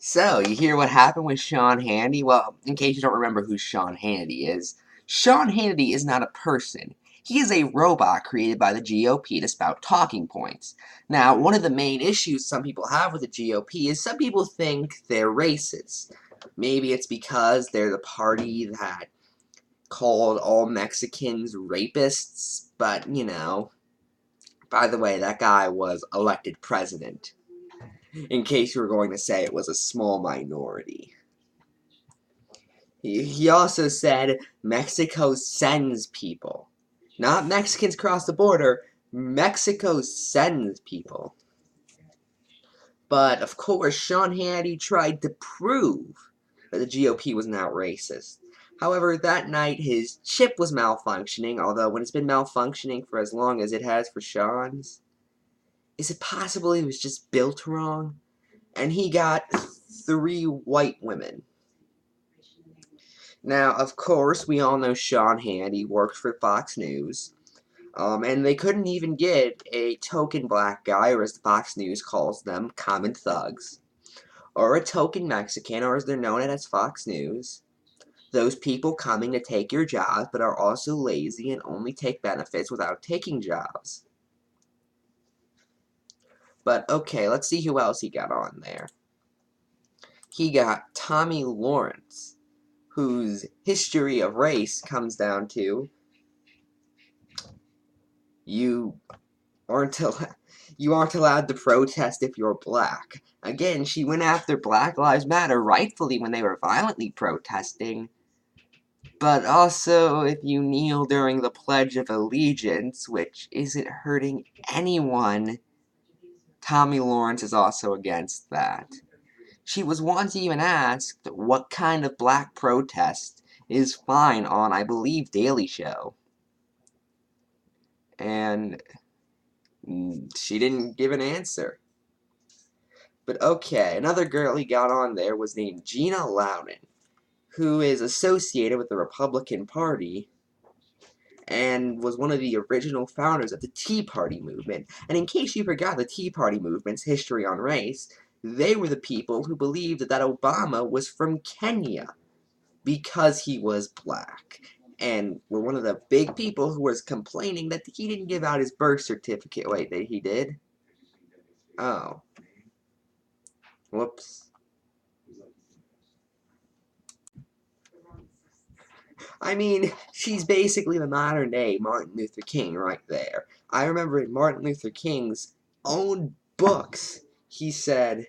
So, you hear what happened with Sean Hannity? Well, in case you don't remember who Sean Hannity is, Sean Hannity is not a person. He is a robot created by the GOP to spout talking points. Now, one of the main issues some people have with the GOP is some people think they're racist. Maybe it's because they're the party that called all Mexicans rapists, but, by the way, that guy was elected president. In case you were going to say it was a small minority. He also said Mexico sends people. Not Mexicans cross the border, Mexico sends people. But, of course, Sean Hannity tried to prove that the GOP was not racist. However, that night his chip was malfunctioning, although when it's been malfunctioning for as long as it has for Sean's, is it possible it was just built wrong? And he got 3 white women. Now, of course, we all know Sean Hannity worked for Fox News, and they couldn't even get a token black guy, or as Fox News calls them, common thugs, or a token Mexican, or as they're known as Fox News. Those people coming to take your jobs, but are also lazy and only take benefits without taking jobs. But, okay, let's see who else he got on there. He got Tommy Lawrence, whose history of race comes down to you aren't allowed to protest if you're black. Again, she went after Black Lives Matter rightfully when they were violently protesting, but also if you kneel during the Pledge of Allegiance, which isn't hurting anyone, Tommy Lawrence is also against that. She was once even asked what kind of black protest is fine on, I believe, Daily Show. And she didn't give an answer. But okay, another girl he got on there was named Gina Loudon, who is associated with the Republican Party and was one of the original founders of the Tea Party movement. And in case you forgot the Tea Party movement's history on race, they were the people who believed that Obama was from Kenya because he was black. And were one of the big people who was complaining that he didn't give out his birth certificate. Wait, that he did? Oh. Whoops. I mean, she's basically the modern day Martin Luther King right there. I remember in Martin Luther King's own books, he said,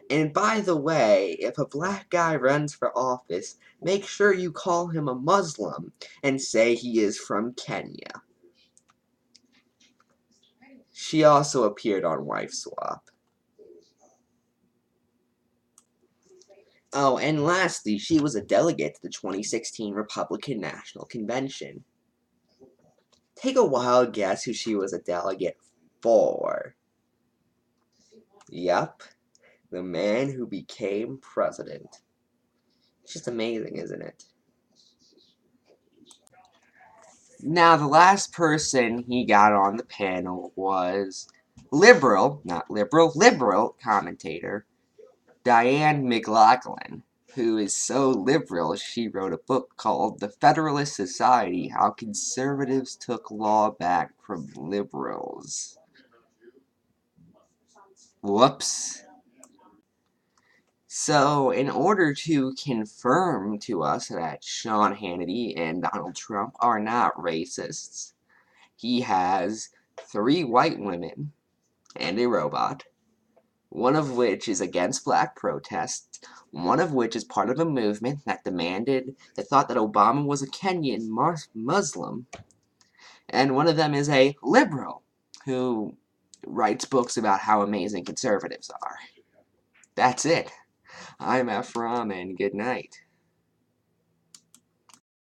and by the way, if a black guy runs for office, make sure you call him a Muslim and say he is from Kenya. She also appeared on Wife Swap. Oh, and lastly, she was a delegate to the 2016 Republican National Convention. Take a wild guess who she was a delegate for. Yup, the man who became president. It's just amazing, isn't it? Now, the last person he got on the panel was liberal commentator, Diane McLaughlin, who is so liberal she wrote a book called The Federalist Society, How Conservatives Took Law Back from Liberals. Whoops. So, in order to confirm to us that Sean Hannity and Donald Trump are not racists, he has 3 white women and a robot, one of which is against black protests, one of which is part of a movement that thought that Obama was a Kenyan Muslim, and one of them is a liberal who writes books about how amazing conservatives are. That's it. I'm Ephrom, and good night.